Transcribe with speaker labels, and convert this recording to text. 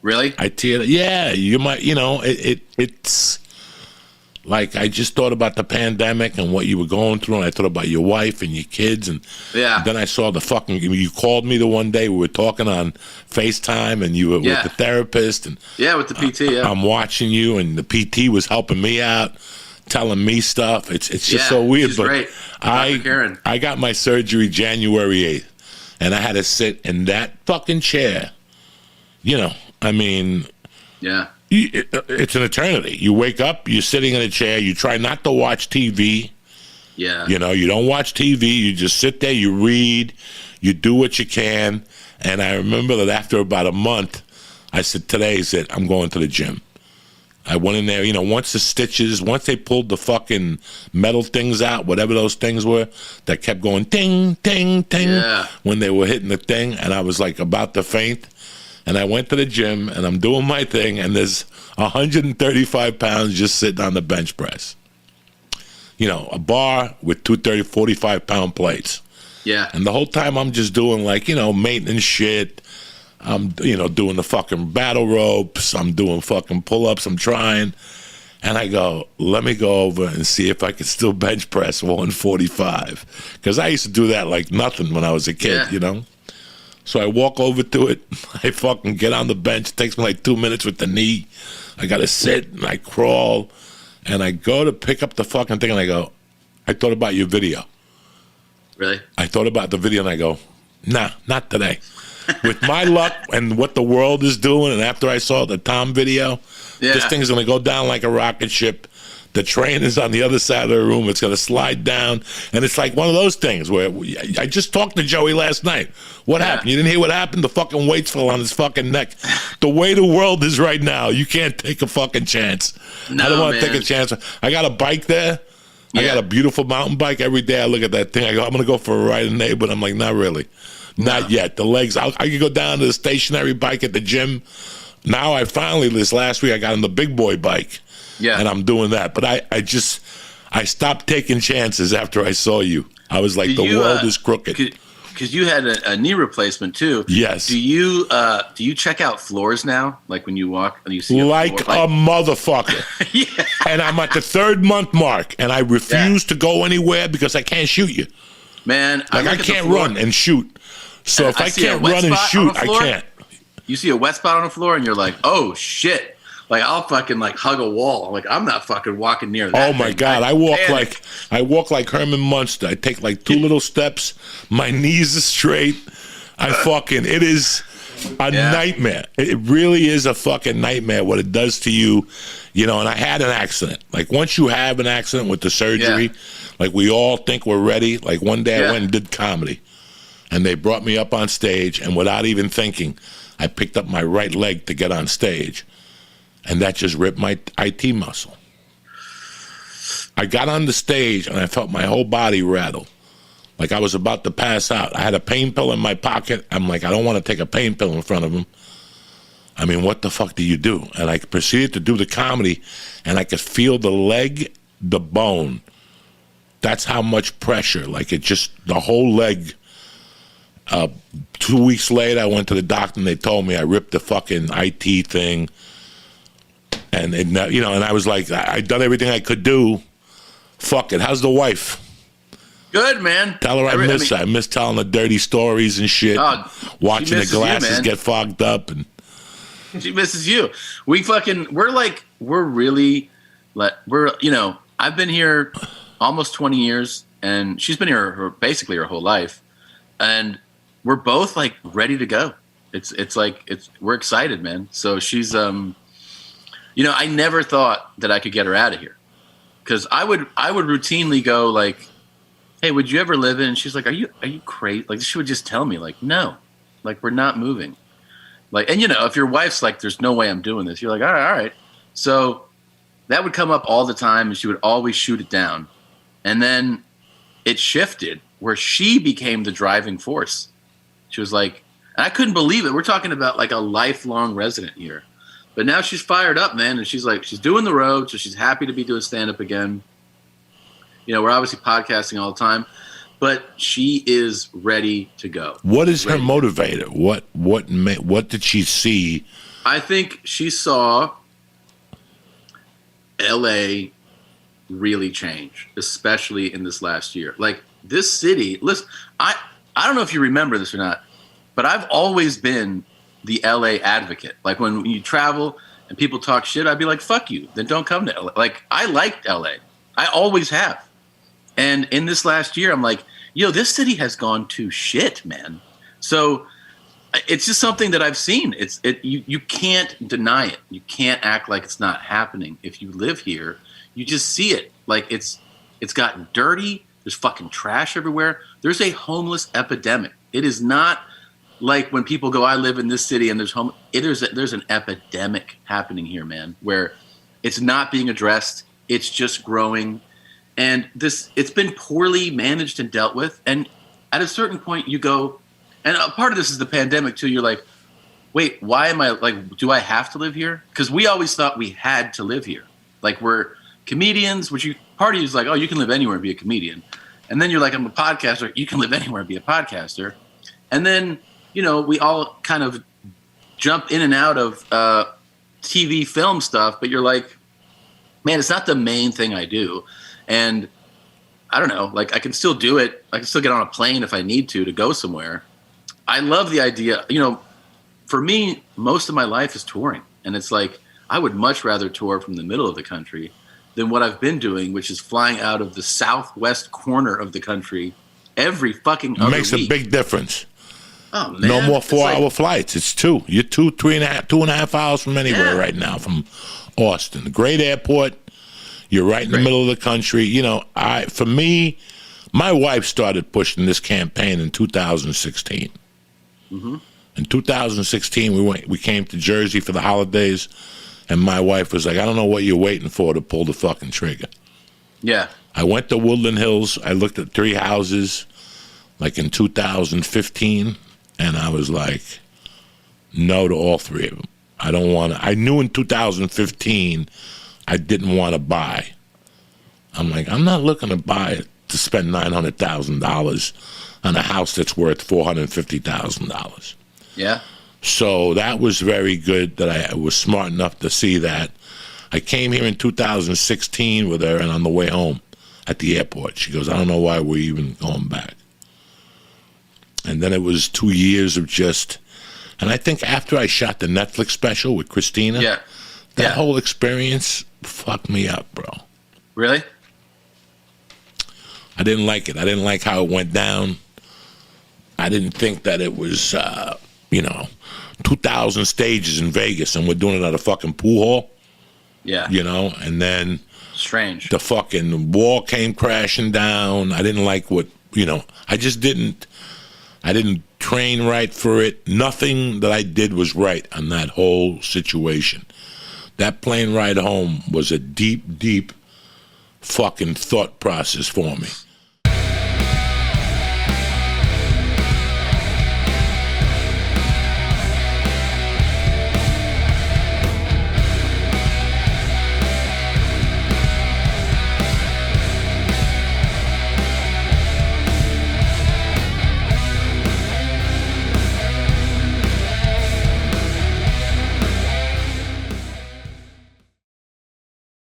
Speaker 1: Really?
Speaker 2: I tear. Yeah, you might. It's like I just thought about the pandemic and what you were going through, and I thought about your wife and your kids, and then I saw the fucking. You called me the one day we were talking on FaceTime, and you were with the therapist, and
Speaker 1: with the PT.
Speaker 2: I'm watching you, and the PT was helping me out, telling me stuff. It's just so weird.
Speaker 1: She's
Speaker 2: but
Speaker 1: great.
Speaker 2: I got my surgery January 8th, and I had to sit in that fucking chair. I mean, it's an eternity. You wake up, you're sitting in a chair, you try not to watch TV.
Speaker 1: Yeah.
Speaker 2: You don't watch TV, you just sit there, you read, you do what you can. And I remember that after about a month, I said, today's it, I'm going to the gym. I went in there, once they pulled the fucking metal things out, whatever those things were, that kept going ting, ting, ting, when they were hitting the thing, and I was like about to faint. And I went to the gym, and I'm doing my thing, and there's 135 pounds just sitting on the bench press. A bar with 45-pound plates.
Speaker 1: Yeah.
Speaker 2: And the whole time I'm just doing, maintenance shit. I'm, doing the fucking battle ropes. I'm doing fucking pull-ups. I'm trying. And I go, let me go over and see if I can still bench press 145. Because I used to do that like nothing when I was a kid, So I walk over to it. I fucking get on the bench. It takes me like 2 minutes with the knee. I got to sit and I crawl. And I go to pick up the fucking thing and I go, I thought about your video.
Speaker 1: Really?
Speaker 2: I thought about the video and I go, nah, not today. With my luck and what the world is doing, and after I saw the Tom video, this thing's going to go down like a rocket ship. The train is on the other side of the room. It's going to slide down. And it's like one of those things where I just talked to Joey last night. What happened? You didn't hear what happened? The fucking weights fell on his fucking neck. The way the world is right now, you can't take a fucking chance.
Speaker 1: No,
Speaker 2: I don't want to take a chance. I got a bike there. I got a beautiful mountain bike. Every day I look at that thing. I go, I'm going to go for a ride in there. But I'm like, not really. Not yet. The legs, I could go down to the stationary bike at the gym. Now this last week, I got on the big boy bike. Yeah. And I'm doing that. But I stopped taking chances after I saw you. I was like, the world is crooked.
Speaker 1: Because you had a knee replacement too.
Speaker 2: Yes.
Speaker 1: Do you check out floors now? Like when you walk and you see
Speaker 2: a motherfucker. Yeah. And I'm at the 3rd month mark, and I refuse to go anywhere because I can't shoot you.
Speaker 1: Man,
Speaker 2: I can't run and shoot. So if I can't run and shoot, I can't.
Speaker 1: You see a wet spot on the floor, and you're like, oh shit. Like I'll fucking hug a wall. Like I'm not fucking walking near that.
Speaker 2: Oh my God. I walk like Herman Munster. I take like 2 little steps. My knees are straight. It is a nightmare. It really is a fucking nightmare what it does to you. And I had an accident. Like once you have an accident with the surgery, like we all think we're ready. Like one day I went and did comedy, and they brought me up on stage, and without even thinking, I picked up my right leg to get on stage. And that just ripped my IT muscle. I got on the stage, and I felt my whole body rattle. Like I was about to pass out. I had a pain pill in my pocket. I'm like, I don't want to take a pain pill in front of him. I mean, what the fuck do you do? And I proceeded to do the comedy, and I could feel the leg, the bone. That's how much pressure. Like the whole leg. 2 weeks later, I went to the doctor, and they told me I ripped the fucking IT thing. And and I was like, I'd done everything I could do. Fuck it. How's the wife?
Speaker 1: Good, man.
Speaker 2: Tell her I miss telling the dirty stories and shit. Watching the glasses get fogged up, and
Speaker 1: she misses you. I've been here almost 20 years, and she's been here basically her whole life, and we're both like ready to go. We're excited, man. So she's I never thought that I could get her out of here, because I would routinely go like, hey, would you ever live in? And she's like, are you crazy? Like she would just tell me like, no, like we're not moving. Like, and if your wife's like, there's no way I'm doing this, you're like, all right. So that would come up all the time, and she would always shoot it down. And then it shifted where she became the driving force. She was like, and I couldn't believe it. We're talking about like a lifelong resident here. But now she's fired up, man, and she's doing the road, so she's happy to be doing stand-up again. We're obviously podcasting all the time, but she is ready to go.
Speaker 2: What is her motivator? What did she see
Speaker 1: I think she saw LA really change, especially in this last year. Like this city, listen, I don't know if you remember this or not, but I've always been the LA advocate. Like when you travel and people talk shit, I'd be like, fuck you, then don't come to LA. Like I liked LA. I always have. And in this last year, I'm like, yo, this city has gone to shit, man. So it's just something that I've seen. You can't deny it. You can't act like it's not happening. If you live here, you just see it. Like it's gotten dirty. There's fucking trash everywhere. There's a homeless epidemic. It is not like when people go, I live in this city and there's there's an epidemic happening here, man, where it's not being addressed. It's just growing. And it's been poorly managed and dealt with. And at a certain point you go, and a part of this is the pandemic too. You're like, wait, why am I like, do I have to live here? Because we always thought we had to live here. Like we're comedians, part of you is like, oh, you can live anywhere and be a comedian. And then you're like, I'm a podcaster. You can live anywhere and be a podcaster. And then, we all kind of jump in and out of TV, film stuff. But you're like, man, it's not the main thing I do. And I don't know, like I can still do it. I can still get on a plane if I need to go somewhere. I love the idea. For me, most of my life is touring. And it's like, I would much rather tour from the middle of the country than what I've been doing, which is flying out of the southwest corner of the country every fucking other
Speaker 2: Makes
Speaker 1: week.
Speaker 2: a big difference.
Speaker 1: Oh, man.
Speaker 2: No more 4-hour flights. It's 2. You're 2.5 hours from anywhere right now, from Austin. Great airport. You're right in the middle of the country. For me, my wife started pushing this campaign in 2016. Mm-hmm. In 2016, we came to Jersey for the holidays, and my wife was like, I don't know what you're waiting for to pull the fucking trigger.
Speaker 1: Yeah.
Speaker 2: I went to Woodland Hills. I looked at 3 houses, like in 2015, and I was like, no to all 3 of them. I don't want to. I knew in 2015 I didn't want to buy. I'm like, I'm not looking to buy it to spend $900,000 on a house that's worth $450,000.
Speaker 1: Yeah.
Speaker 2: So that was very good that I was smart enough to see that. I came here in 2016 with her, and on the way home at the airport, she goes, I don't know why we're even going back. And then it was 2 years of just, and I think after I shot the Netflix special with Christina, that whole experience fucked me up, bro.
Speaker 1: Really?
Speaker 2: I didn't like it. I didn't like how it went down. I didn't think that it was, 2,000 stages in Vegas and we're doing it at a fucking pool hall.
Speaker 1: Yeah.
Speaker 2: And then
Speaker 1: strange.
Speaker 2: The fucking wall came crashing down. I didn't like I didn't train right for it. Nothing that I did was right on that whole situation. That plane ride home was a deep, deep fucking thought process for me.